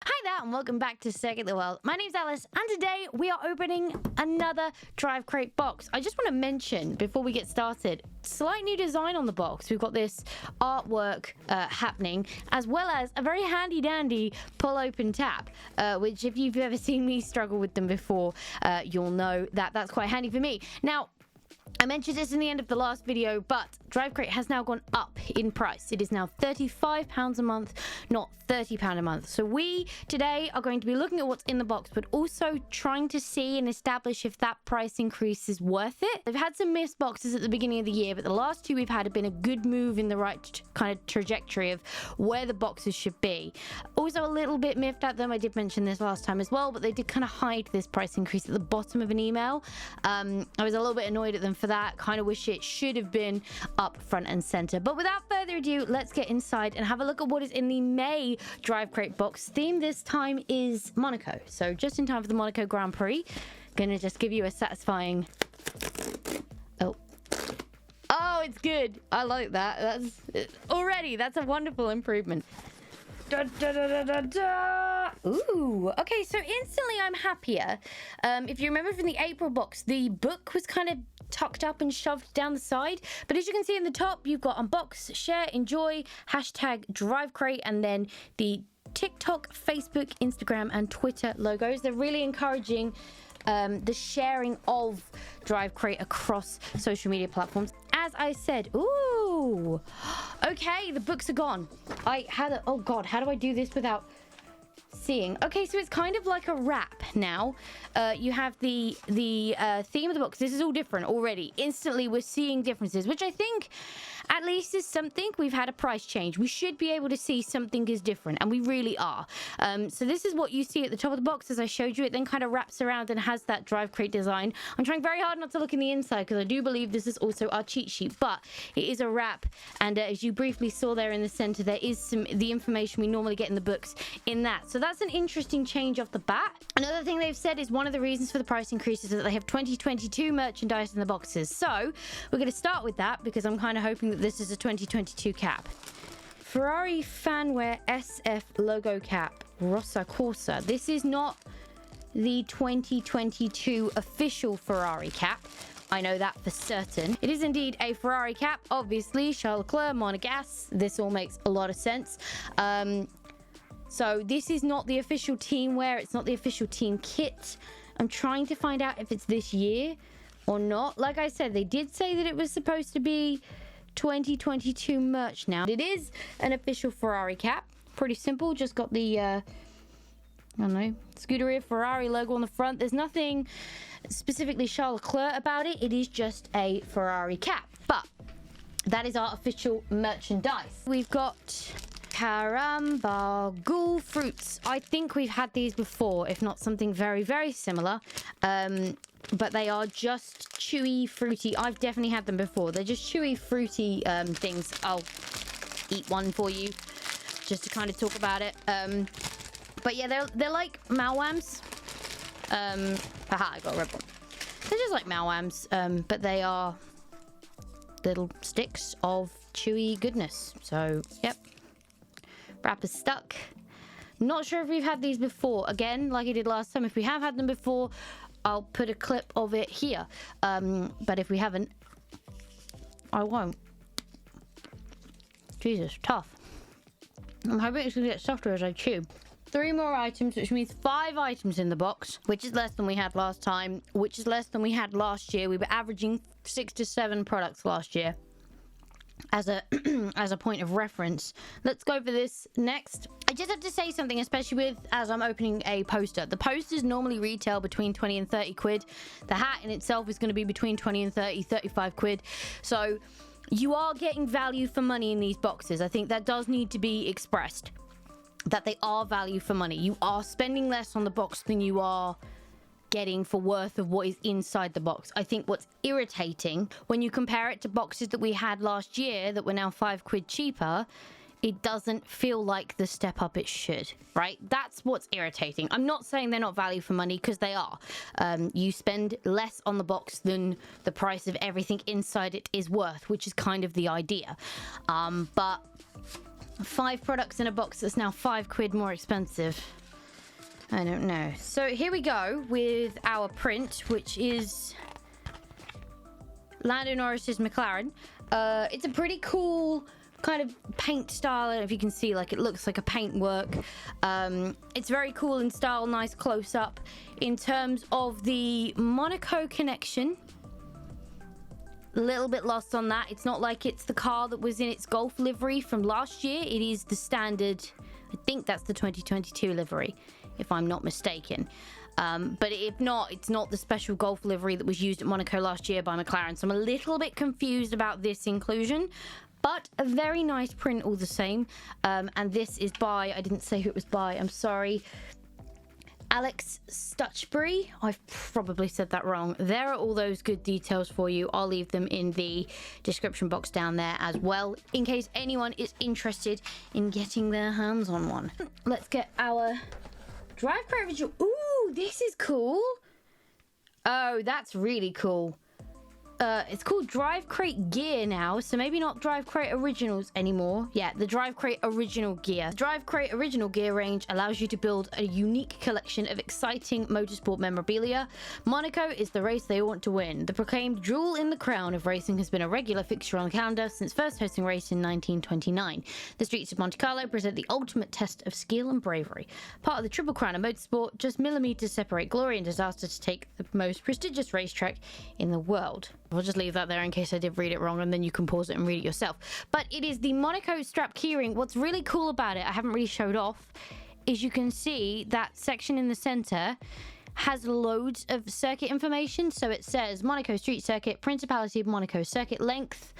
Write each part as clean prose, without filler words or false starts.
Hi there and welcome back to Circuit the World. My name's Alice and today we are opening another Drivecrate box. I just want to mention before we get started, slight new design on the box. We've got this artwork happening as well as a very handy dandy pull open tab, which if you've ever seen me struggle with them before, you'll know that that's quite handy for me. Now, I mentioned this in the end of the last video, but Drivecrate has now gone up in price. It is now £35 a month, not £30 a month. So we today are going to be looking at what's in the box, but also trying to see and establish if that price increase is worth it. They've had some missed boxes at the beginning of the year, but the last two we've had have been a good move in the right kind of trajectory of where the boxes should be. Also a little bit miffed at them. I did mention this last time as well, but they did kind of hide this price increase at the bottom of an email. I was a little bit annoyed at them for that. Kind of wish it should have been up front and center. But without further ado, let's get inside and have a look at what is in the May Drivecrate box. Theme this time is Monaco. So just in time for the Monaco Grand Prix. Gonna just give you a satisfying... Oh, it's good. I like that. That's a wonderful improvement. Da, da, da, da, da, da. Ooh, okay, so instantly I'm happier. If you remember from the April box, the book was kind of tucked up and shoved down the side, but as you can see in the top, you've got unbox, share, enjoy, hashtag Drivecrate, and then the TikTok, Facebook, Instagram, and Twitter logos. They're really encouraging the sharing of Drivecrate across social media platforms. As I said, ooh, okay, the books are gone. Oh god, how do I do this without seeing? Okay, so it's kind of like a wrap now. You have the theme of the box. This is all different already. Instantly we're seeing differences, which I think at least is something. We've had a price change. We should be able to see something is different, and we really are. So this is what you see at the top of the box as I showed you. It then kind of wraps around and has that Drivecrate design. I'm trying very hard not to look in the inside because I do believe this is also our cheat sheet, but it is a wrap, and as you briefly saw there in the center, there is the information we normally get in the books in that. So that's an interesting change off the bat. Another thing they've said is one of the reasons for the price increase is that they have 2022 merchandise in the boxes. So we're going to start with that because I'm kind of hoping that this is a 2022 cap. Ferrari Fanwear SF logo cap, Rossa Corsa. This is not the 2022 official Ferrari cap. I know that for certain. It is indeed a Ferrari cap. Obviously, Charles Leclerc, Monegasque. This all makes a lot of sense. So this is not the official team wear. It's not the official team kit. I'm trying to find out if it's this year or not. Like I said, they did say that it was supposed to be 2022 merch now. It is an official Ferrari cap. Pretty simple. Just got the, I don't know, Scuderia Ferrari logo on the front. There's nothing specifically Charles Leclerc about it. It is just a Ferrari cap. But that is our official merchandise. We've got Caramba Ghoul fruits. I think we've had these before, if not something very, very similar. But they are just chewy, fruity. I've definitely had them before. They're just chewy, fruity things. I'll eat one for you just to kind of talk about it. But yeah, they're like Malwams. Haha, I got a red one. They're just like Malwams, but they are little sticks of chewy goodness. So, yep. Wrap is stuck. Not sure if we've had these before. Again, like I did last time, if we have had them before, I'll put a clip of it here. But if we haven't, I won't. Jesus, tough. I'm hoping it's gonna get softer as I chew. 3 more items, which means 5 items in the box, which is less than we had last time, which is less than we had last year. We were averaging 6 to 7 products last year. As a point of reference. Let's go for this next. I just have to say something, especially as I'm opening a poster. The posters normally retail between 20 and 30 quid. The hat in itself is going to be between 20 and 35 quid. So you are getting value for money in these boxes. I think that does need to be expressed, that they are value for money. You are spending less on the box than you are getting for worth of what is inside the box. I think what's irritating when you compare it to boxes that we had last year that were now 5 quid cheaper, it doesn't feel like the step up it should, right? That's what's irritating. I'm not saying they're not value for money, because they are. You spend less on the box than the price of everything inside it is worth, which is kind of the idea. But 5 products in a box that's now 5 quid more expensive. I don't know. So here we go with our print, which is Lando Norris's McLaren. It's a pretty cool kind of paint style. I don't know if you can see, like, it looks like a paint work. It's very cool in style, nice close up. In terms of the Monaco connection, a little bit lost on that. It's not like it's the car that was in its Golf livery from last year. It is the standard, I think that's the 2022 livery, if I'm not mistaken. But if not, it's not the special Golf livery that was used at Monaco last year by McLaren. So I'm a little bit confused about this inclusion, but a very nice print all the same. And this is by, I didn't say who it was by, I'm sorry, Alex Stutchbury. I've probably said that wrong. There are all those good details for you. I'll leave them in the description box down there as well, in case anyone is interested in getting their hands on one. Let's get our Drivecrate original. Ooh, this is cool. Oh, that's really cool. It's called Drivecrate Gear now, so maybe not Drivecrate Originals anymore. Yeah, the Drivecrate Original Gear. The Drivecrate Original Gear range allows you to build a unique collection of exciting motorsport memorabilia. Monaco is the race they want to win. The proclaimed jewel in the crown of racing has been a regular fixture on the calendar since first hosting a race in 1929. The streets of Monte Carlo present the ultimate test of skill and bravery. Part of the Triple Crown of motorsport, just millimeters separate glory and disaster to take the most prestigious racetrack in the world. I'll just leave that there in case I did read it wrong, and then you can pause it and read it yourself. But it is the Monaco strap keyring. What's really cool about it, I haven't really showed off, is you can see that section in the center has loads of circuit information. So it says Monaco Street Circuit, Principality of Monaco circuit length,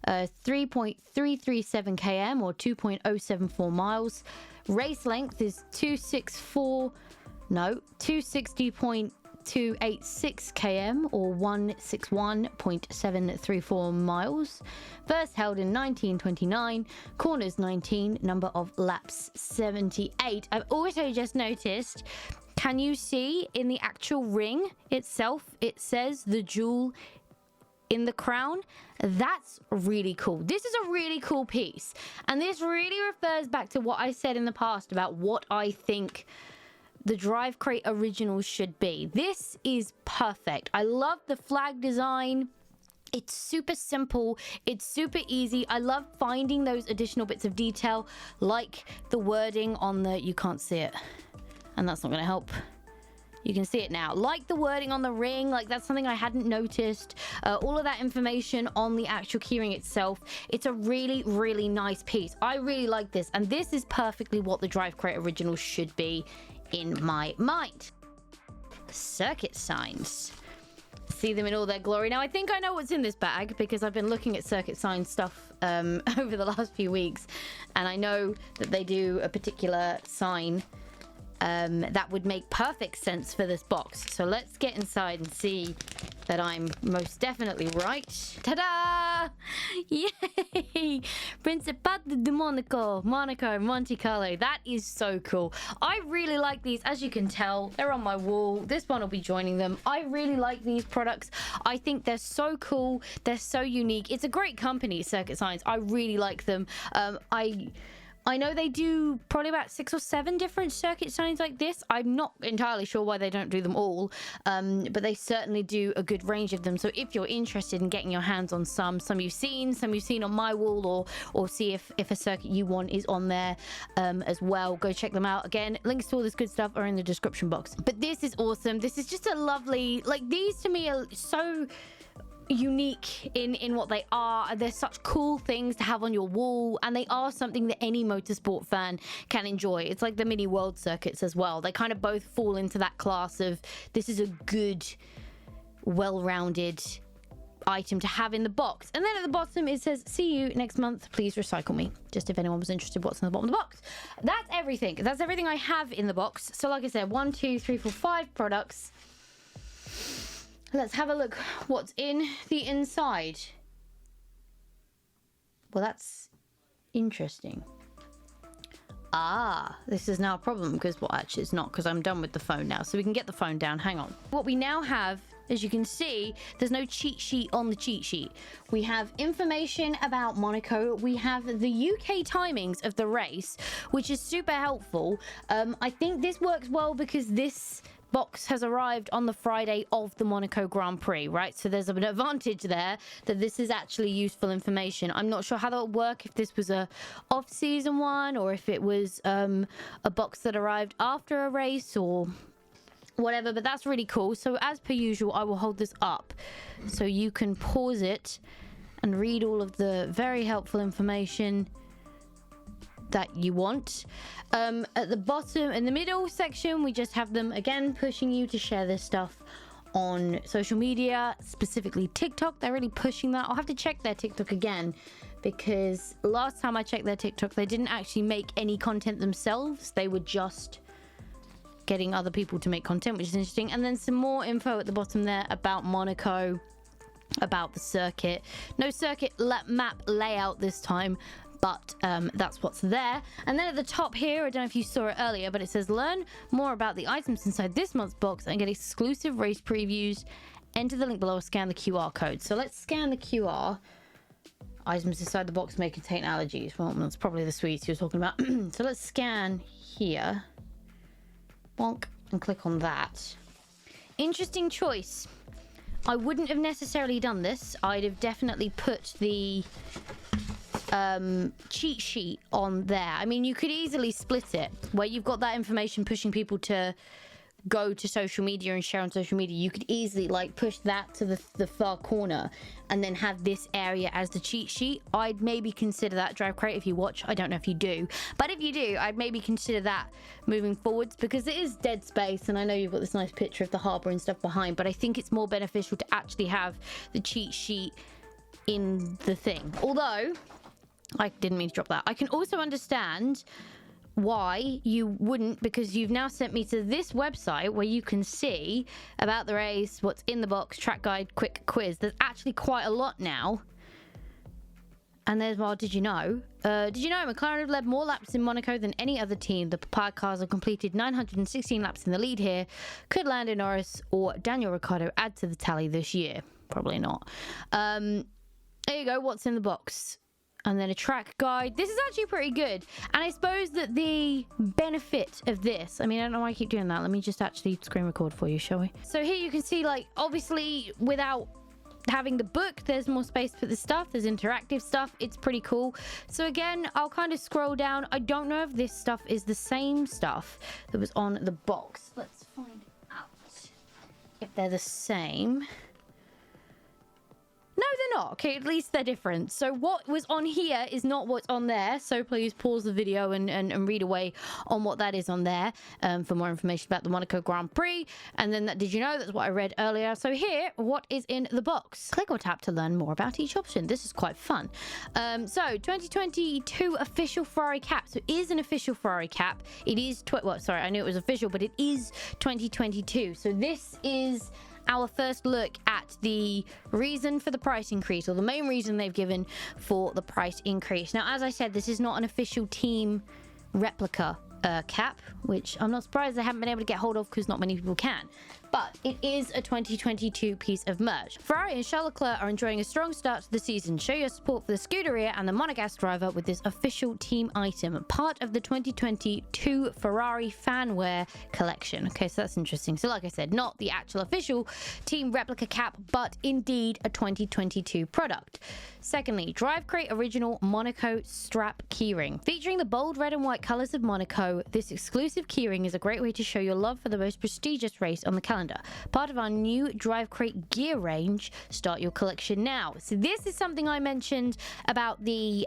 3.337 km or 2.074 miles. Race length is 260.286 km or 161.734 miles. First held in 1929, corners 19, number of laps 78. I've also just noticed, can you see in the actual ring itself, it says the jewel in the crown? That's really cool. This is a really cool piece, and this really refers back to what I said in the past about what I think the Drivecrate Originals should be. This is perfect. I love the flag design. It's super simple. It's super easy. I love finding those additional bits of detail, like the wording on the... You can't see it, and that's not going to help. You can see it now. Like the wording on the ring, like that's something I hadn't noticed. All of that information on the actual keyring itself. It's a really, really nice piece. I really like this, and this is perfectly what the Drivecrate Originals should be in my mind. Circuit signs. See them in all their glory. Now, I think I know what's in this bag because I've been looking at circuit sign stuff over the last few weeks, and I know that they do a particular sign that would make perfect sense for this box. So let's get inside and see that I'm most definitely right. Ta-da! Yay! Principality de Monaco, Monte Carlo. That is so cool. I really like these. As you can tell, they're on my wall. This one will be joining them. I really like these products. I think they're so cool. They're so unique. It's a great company, Circuit Signs. I really like them. I know they do probably about 6 or 7 different circuit signs like this. I'm not entirely sure why they don't do them all, but they certainly do a good range of them. So if you're interested in getting your hands on some you've seen on my wall, or see if a circuit you want is on there as well, go check them out. Again, links to all this good stuff are in the description box. But this is awesome. This is just a lovely, like, these to me are so unique in what they are. They're such cool things to have on your wall, and they are something that any motorsport fan can enjoy. It's like the mini world circuits as well. They kind of both fall into that class of, this is a good, well-rounded item to have in the box. And then at the bottom it says, see you next month, please recycle me. Just if anyone was interested what's in the bottom of the box. That's everything I have in the box. So like I said, 1 2 3 4 5 products. Let's have a look what's in the inside. Well, that's interesting. Ah, this is now a problem because, well, actually it's not, because I'm done with the phone now. So we can get the phone down. Hang on. What we now have as you can see, there's no cheat sheet on the cheat sheet. We have information about Monaco. We have the UK timings of the race, which is super helpful. I think this works well because this box has arrived on the Friday of the Monaco Grand Prix, right? So there's an advantage there that this is actually useful information. I'm not sure how that would work if this was a off-season one or if it was a box that arrived after a race or whatever, but that's really cool. So as per usual, I will hold this up so you can pause it and read all of the very helpful information that you want. At the bottom, in the middle section, we just have them again pushing you to share this stuff on social media, specifically TikTok. They're really pushing that. I'll have to check their TikTok again because last time I checked their TikTok, they didn't actually make any content themselves. They were just getting other people to make content, which is interesting. And then some more info at the bottom there about Monaco, about the circuit. No circuit map layout this time, but that's what's there. And then at the top here, I don't know if you saw it earlier, but it says learn more about the items inside this month's box and get exclusive race previews. Enter the link below or scan the QR code. So let's scan the QR. Items inside the box may contain allergies. Well, that's probably the sweets you're talking about. So let's scan here. Bonk, and click on that. Interesting choice. I wouldn't have necessarily done this. I'd have definitely put the cheat sheet on there. I mean, you could easily split it where you've got that information pushing people to go to social media and share on social media. You could easily like push that to the far corner and then have this area as the cheat sheet. I'd maybe consider that. Drivecrate, if you watch, I don't know if you do, but if you do, I'd maybe consider that moving forwards because it is dead space and I know you've got this nice picture of the harbour and stuff behind, but I think it's more beneficial to actually have the cheat sheet in the thing. Although I didn't mean to drop that. I can also understand why you wouldn't, because you've now sent me to this website where you can see about the race, what's in the box, track guide, quick quiz. There's actually quite a lot now. And there's, well, did you know McLaren have led more laps in Monaco than any other team? The Papaya cars have completed 916 laps in the lead here. Could Lando Norris or Daniel Ricciardo add to the tally this year? Probably not. There you go. What's in the box? And then a track guide. This is actually pretty good. And I suppose that the benefit of this, I mean, I don't know why I keep doing that. Let me just actually screen record for you, shall we? So here you can see, like, obviously without having the book, there's more space for the stuff. There's interactive stuff. It's pretty cool. So again, I'll kind of scroll down. I don't know if this stuff is the same stuff that was on the box. Let's find out if they're the same. No, they're not. Okay, at least they're different. So what was on here is not what's on there. So please pause the video and read away on what that is on there for more information about the Monaco Grand Prix. And then that, did you know, that's what I read earlier. So here, what is in the box? Click or tap to learn more about each option. This is quite fun. So 2022 official Ferrari cap. So it is an official Ferrari cap. It is, well, sorry, I knew it was official, but it is 2022. So this is our first look at the reason for the price increase, or the main reason they've given for the price increase. Now, as I said, this is not an official team replica cap, which I'm not surprised they haven't been able to get hold of because not many people can. But it is a 2022 piece of merch. Ferrari and Charles Leclerc are enjoying a strong start to the season. Show your support for the Scuderia and the Monegasque driver with this official team item, part of the 2022 Ferrari fanwear collection. Okay, so that's interesting. So like I said, not the actual official team replica cap, but indeed a 2022 product. Secondly, Drivecrate original Monaco strap keyring. Featuring the bold red and white colors of Monaco, this exclusive keyring is a great way to show your love for the most prestigious race on the calendar. Part of our new Drivecrate gear range. Start your collection now. So this is something I mentioned about the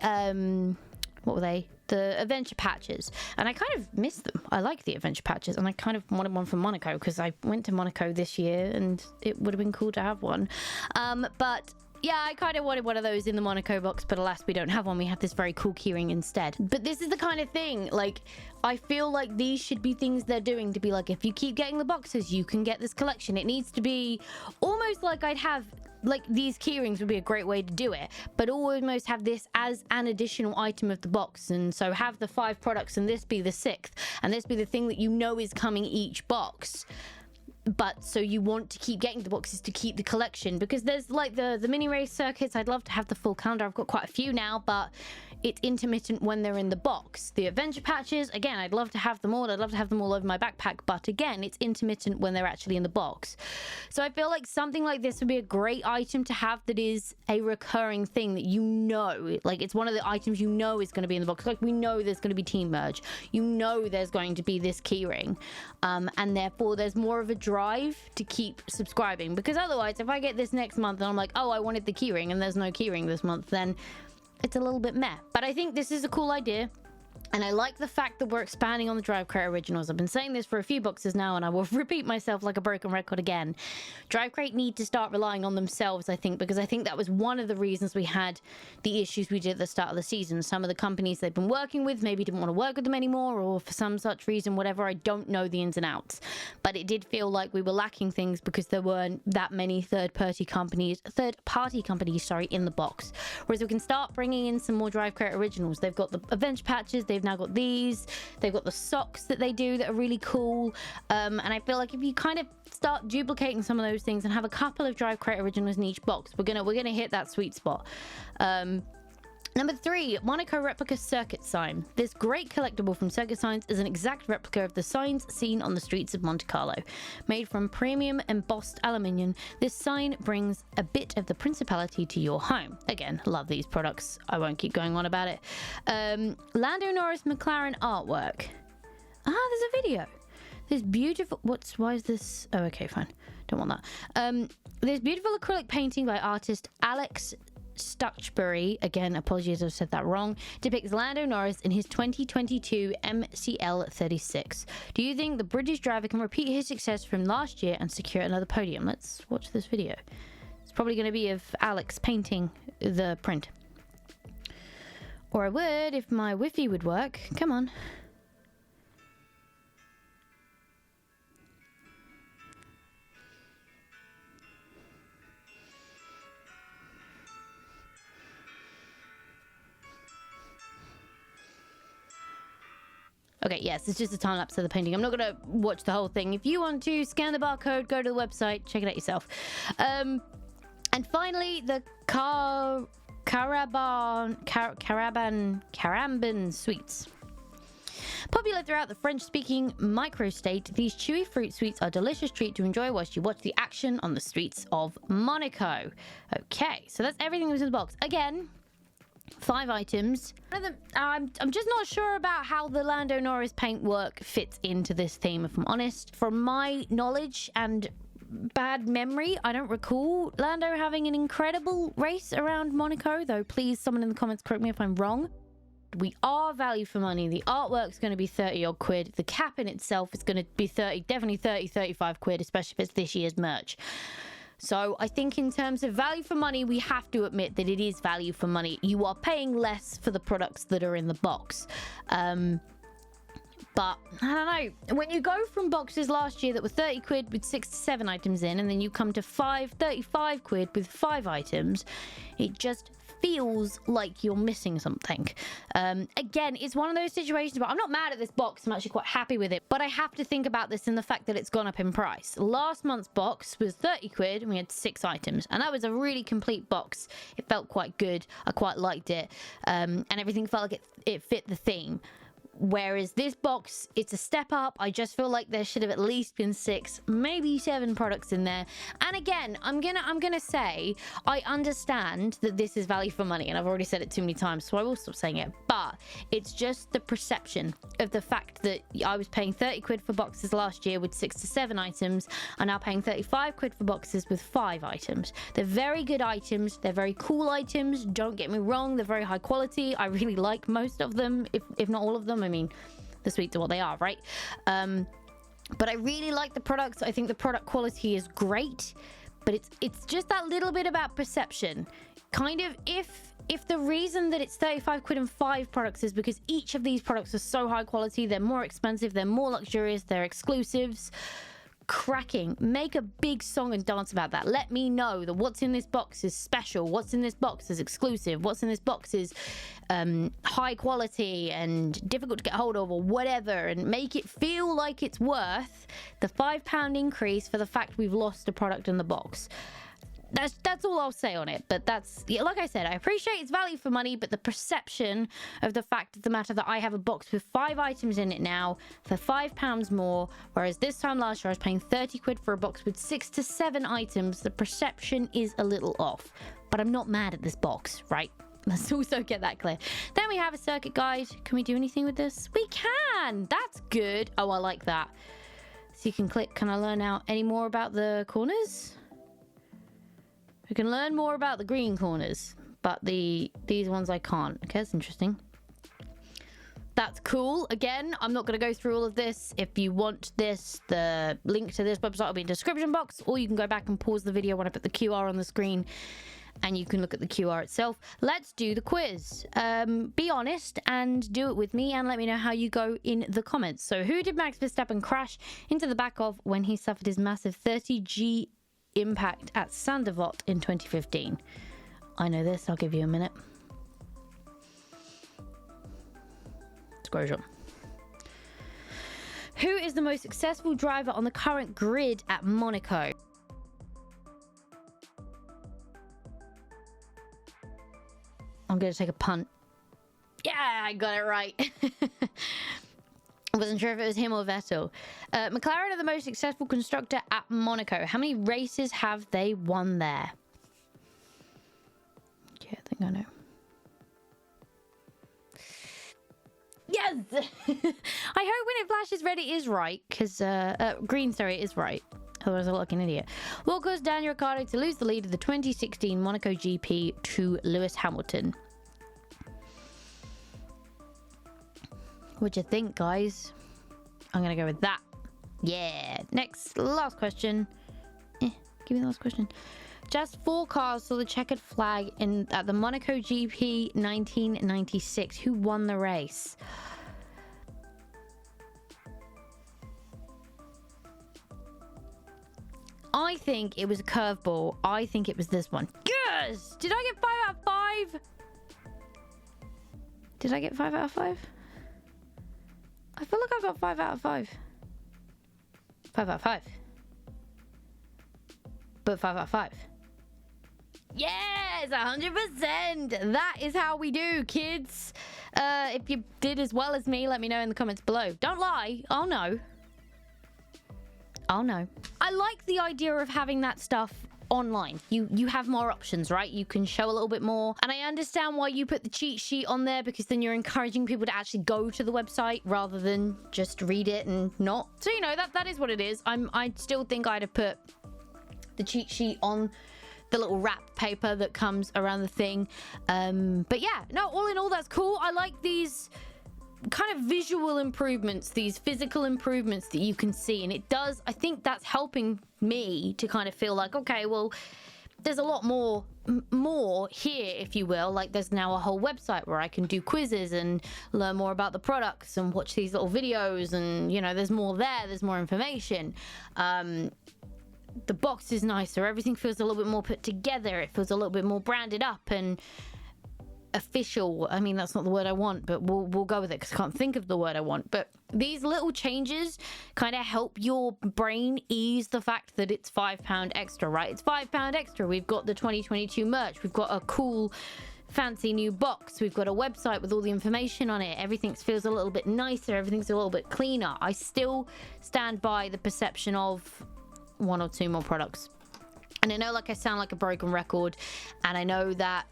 what were they? The adventure patches, and I kind of missed them. I like the adventure patches, and I kind of wanted one from Monaco because I went to Monaco this year and it would have been cool to have one. But yeah, I kind of wanted one of those in the Monaco box, but alas, we don't have one. We have this very cool keyring instead. But this is the kind of thing, like, I feel like these should be things they're doing to be like, if you keep getting the boxes, you can get this collection. It needs to be almost like I'd have, like, these keyrings would be a great way to do it, but almost have this as an additional item of the box. And so have the 5 products and this be the 6th, and this be the thing that you know is coming each box. But so you want to keep getting the boxes to keep the collection, because there's like the mini race circuits. I'd love to have the full calendar. I've got quite a few now, but it's intermittent when they're in the box. The adventure patches, again, I'd love to have them all. I'd love to have them all over my backpack, but again, it's intermittent when they're actually in the box. So I feel like something like this would be a great item to have that is a recurring thing that you know, like it's one of the items you know is going to be in the box. Like we know there's going to be team merge. You know there's going to be this keyring. And therefore there's more of a drive to keep subscribing, because otherwise if I get this next month and I'm like, oh, I wanted the keyring and there's no keyring this month, then it's a little bit meh. But I think this is a cool idea. And I like the fact that we're expanding on the Drivecrate originals. I've been saying this for a few boxes now, and I will repeat myself like a broken record again. Drivecrate need to start relying on themselves, I think, because I think that was one of the reasons we had the issues we did at the start of the season. Some of the companies they've been working with maybe didn't want to work with them anymore, or for some such reason, whatever. I don't know the ins and outs. But it did feel like we were lacking things because there weren't that many third-party companies, in the box. Whereas we can start bringing in some more Drivecrate originals. They've got the adventure patches, they've now got these, they've got the socks that they do that are really cool, and I feel like if you kind of start duplicating some of those things and have a couple of Drivecrate originals in each box, we're gonna hit that sweet spot. Number 3, Monaco replica circuit sign. This great collectible from Circuit Signs is an exact replica of the signs seen on the streets of Monte Carlo. Made from premium embossed aluminium, this sign brings a bit of the principality to your home. Again, love these products. I won't keep going on about it. Lando Norris McLaren artwork. There's a video. This beautiful... Why is this... Oh, okay, fine. Don't want that. This beautiful acrylic painting by artist Alex Stuchbury, again, apologies if I've said that wrong, depicts Lando Norris in his 2022 MCL 36. Do you think the British driver can repeat his success from last year and secure another podium? Let's watch this video. It's probably going to be of Alex painting the print. Or I would if my Wi-Fi would work. Come on. Okay, yes, it's just a time lapse of the painting. I'm not going to watch the whole thing. If you want to scan the barcode, go to the website, check it out yourself. And finally, the Caramban sweets. Popular throughout the French-speaking microstate, these chewy fruit sweets are a delicious treat to enjoy whilst you watch the action on the streets of Monaco. Okay, so that's everything that was in the box. Again, 5 items. I'm just not sure about how the Lando Norris paintwork fits into this theme, if I'm honest. From my knowledge and bad memory, I don't recall Lando having an incredible race around Monaco, though please someone in the comments correct me if I'm wrong. We are value for money. The artwork's going to be 30 odd quid. The cap in itself is going to be 35 quid, especially if it's this year's merch. So I think in terms of value for money, we have to admit that it is value for money. You are paying less for the products that are in the box. But I don't know, when you go from boxes last year that were 30 quid with 6 to 7 items in, and then you come to 35 quid with 5 items, it just feels like you're missing something. Again, it's one of those situations where I'm not mad at this box. I'm actually quite happy with it, but I have to think about this in the fact that it's gone up in price. Last month's box was 30 quid and we had 6 items, and that was a really complete box. It felt quite good. I quite liked it, and everything felt like it fit the theme. Whereas this box, it's a step up. I just feel like there should have at least been 6, maybe 7 products in there. And again, I'm gonna say I understand that this is value for money, and I've already said it too many times, so I will stop saying it. But it's just the perception of the fact that I was paying 30 quid for boxes last year with 6 to 7 items. I'm now paying 35 quid for boxes with 5 items. They're very good items. They're very cool items. Don't get me wrong. They're very high quality. I really like most of them, if not all of them. I mean, the sweets are what they are, right? But I really like the products. I think the product quality is great, but it's just that little bit about perception. Kind of, if the reason that it's 35 quid and 5 products is because each of these products are so high quality, they're more expensive, they're more luxurious, they're exclusives, cracking. Make a big song and dance about that. Let me know that what's in this box is special, what's in this box is exclusive, what's in this box is high quality and difficult to get hold of, or whatever, and make it feel like it's worth the £5 increase for the fact we've lost a product in the box. That's all I'll say on it. But that's, yeah, like I said, I appreciate its value for money, but the perception of the fact of the matter that I have a box with 5 items in it now for £5 more, whereas this time last year I was paying 30 quid for a box with 6 to 7 items, the perception is a little off. But I'm not mad at this box, right? Let's also get that clear. Then we have a circuit guide. Can we do anything with this? We can! That's good. Oh, I like that. So you can click, can I learn out any more about the corners? We can learn more about the green corners, but these ones I can't. Okay, that's interesting. That's cool. Again, I'm not going to go through all of this. If you want this, the link to this website will be in the description box, or you can go back and pause the video when I put the QR on the screen, and you can look at the QR itself. Let's do the quiz. Be honest and do it with me, and let me know how you go in the comments. So, who did Max Verstappen crash into the back of when he suffered his massive 30G impact at Sandervot in 2015? I know this. I'll give you a minute. Scroll. Who is the most successful driver on the current grid at Monaco? I'm going to take a punt. Yeah, I got it right. I wasn't sure if it was him or Vettel. McLaren are the most successful constructor at Monaco. How many races have they won there? Yeah, I think I know. Yes! I hope when it flashes red it is right. Because, green, sorry, it is right. Otherwise I'll look like an idiot. What caused Daniel Ricciardo to lose the lead of the 2016 Monaco GP to Lewis Hamilton? What'd you think, guys? I'm gonna go with that. Yeah. Next, last question. Give me the last question. Just 4 cars saw the checkered flag at the Monaco GP 1996. Who won the race? I think it was a curveball. I think it was this one. Yes! Did I get 5 out of 5? Did I get 5 out of 5? I feel like I got 5 out of 5. 5 out of 5. But 5 out of 5. Yes, 100%. That is how we do, kids. If you did as well as me, let me know in the comments below. Don't lie. I'll know. I'll know. I like the idea of having that stuff online. You have more options, right? You can show a little bit more, and I understand why you put the cheat sheet on there, because then you're encouraging people to actually go to the website rather than just read it and not. So, you know, that is what it is. I still think I'd have put the cheat sheet on the little wrap paper that comes around the thing. But yeah, no, all in all, that's cool. I like these kind of visual improvements, these physical improvements that you can see, and it does, I think that's helping me to kind of feel like, okay, well, there's a lot more here, if you will. Like, there's now a whole website where I can do quizzes and learn more about the products and watch these little videos, and, you know, there's more there, there's more information. The box is nicer, everything feels a little bit more put together, it feels a little bit more branded up and official. I mean, that's not the word I want, but we'll go with it because I can't think of the word I want. But these little changes kind of help your brain ease the fact that it's £5 extra, right? It's £5 extra. We've got the 2022 merch. We've got a cool fancy new box. We've got a website with all the information on it. Everything feels a little bit nicer. Everything's a little bit cleaner. I still stand by the perception of 1 or 2 more products. And I know, like, I sound like a broken record, and I know that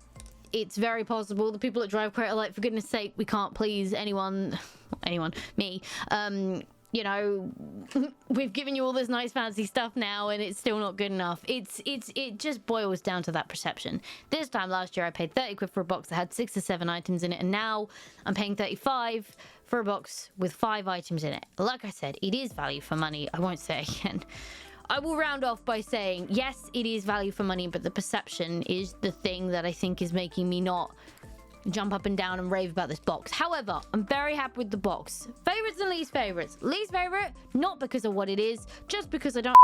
it's very possible the people at Drivecrate are like, for goodness sake, we can't please anyone, me. You know, we've given you all this nice fancy stuff now and it's still not good enough. It just boils down to that perception. This time last year I paid 30 quid for a box that had 6 to 7 items in it, and now I'm paying 35 for a box with 5 items in it. Like I said, it is value for money. I won't say it again. I will round off by saying, yes, it is value for money, but the perception is the thing that I think is making me not jump up and down and rave about this box. However, I'm very happy with the box. Favorites and least favorites. Least favorite, not because of what it is, just because I don't...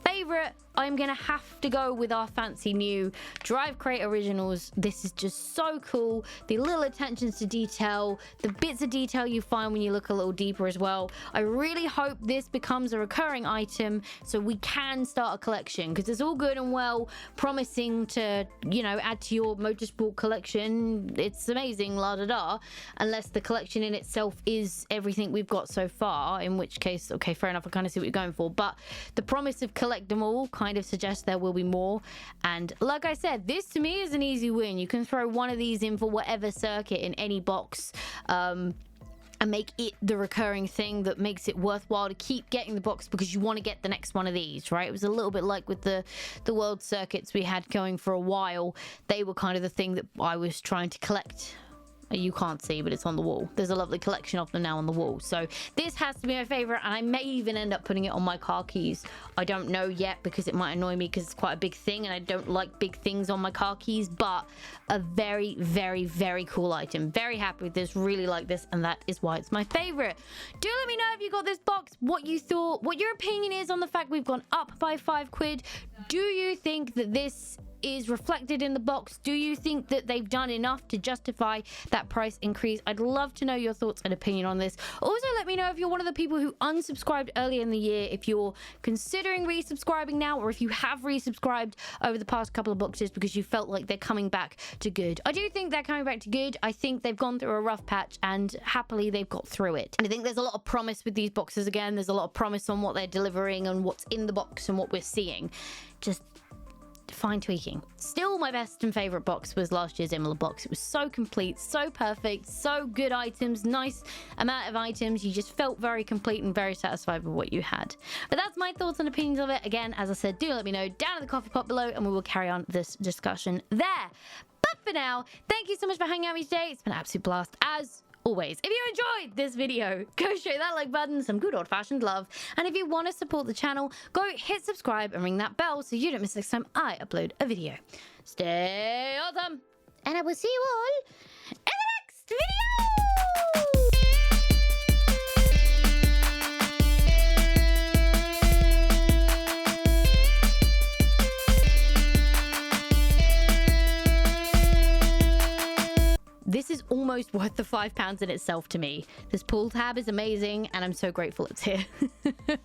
Favorite, I'm gonna have to go with our fancy new Drivecrate originals. This is just so cool. The little attentions to detail, the bits of detail you find when you look a little deeper as well. I really hope this becomes a recurring item so we can start a collection, because it's all good and well promising to, you know, add to your motorsport collection. It's amazing, la da da, unless the collection in itself is everything we've got so far, in which case, okay, fair enough, I kind of see what you're going for. But the promise of collect them all kind of suggests there will be more. And like I said, this to me is an easy win. You can throw one of these in for whatever circuit in any box, and make it the recurring thing that makes it worthwhile to keep getting the box, because you want to get the next one of these, right? It was a little bit like with the world circuits we had going for a while. They were kind of the thing that I was trying to collect. You can't see, but it's on the wall. There's a lovely collection of them now on the wall. So this has to be my favorite, and I may even end up putting it on my car keys. I don't know yet, because it might annoy me because it's quite a big thing and I don't like big things on my car keys. But a very, very, very cool item. Very happy with this, really like this, and that is why it's my favorite. Do let me know if you got this box, what you thought, what your opinion is on the fact we've gone up by £5. Do you think that this is reflected in the box? Do you think that they've done enough to justify that price increase? I'd love to know your thoughts and opinion on this. Also, let me know if you're one of the people who unsubscribed earlier in the year, if you're considering resubscribing now, or if you have resubscribed over the past couple of boxes because you felt like they're coming back to good. I do think they're coming back to good. I think they've gone through a rough patch, and happily they've got through it. And I think there's a lot of promise with these boxes again. There's a lot of promise on what they're delivering and what's in the box and what we're seeing. Just fine tweaking. Still, my best and favorite box was last year's Imola box. It was so complete, so perfect, so good items, nice amount of items. You just felt very complete and very satisfied with what you had. But that's my thoughts and opinions of it. Again, as I said, do let me know down in the coffee pot below, and we will carry on this discussion there. But for now, thank you so much for hanging out with me today. It's been an absolute blast as always. If you enjoyed this video, go show that like button, some good old-fashioned love. And if you want to support the channel, go hit subscribe and ring that bell so you don't miss next time I upload a video. Stay awesome, and I will see you all in the next video! This is almost worth the £5 in itself to me. This pull tab is amazing, and I'm so grateful it's here.